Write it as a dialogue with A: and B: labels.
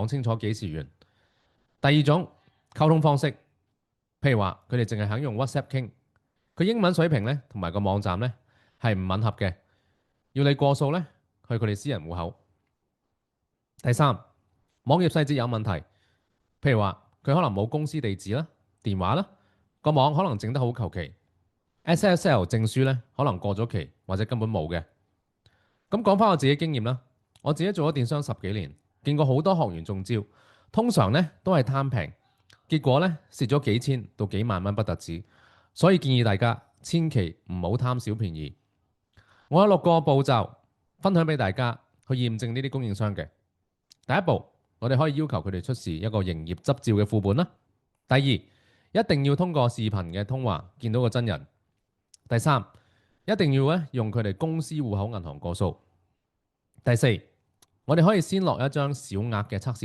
A: 講清楚幾時完。第二種溝通方式，譬如話佢哋淨係肯用 WhatsApp 傾，佢英文水平咧同埋個網站咧係唔吻合嘅，要你過數咧去佢哋私人戶口。第三，網頁細節有問題，譬如話佢可能冇公司地址啦、電話啦，個網可能整得好求其，SSL 證書咧可能過咗期或者根本冇嘅。咁講翻我自己經驗啦，我自己做咗電商10幾年，見過好多學員中招，通常咧都係貪平，結果咧蝕咗幾千到幾萬蚊不特止，所以建議大家千祈唔好貪小便宜。我有6個步驟分享俾大家去驗證呢啲供應商嘅。第一步，我哋可以要求佢哋出示一個營業執照嘅副本啦。第二，一定要通過視頻嘅通話見到個真人。第三，一定要咧用佢哋公司戶口銀行過數。第四，我哋可以先落一張小額嘅測試。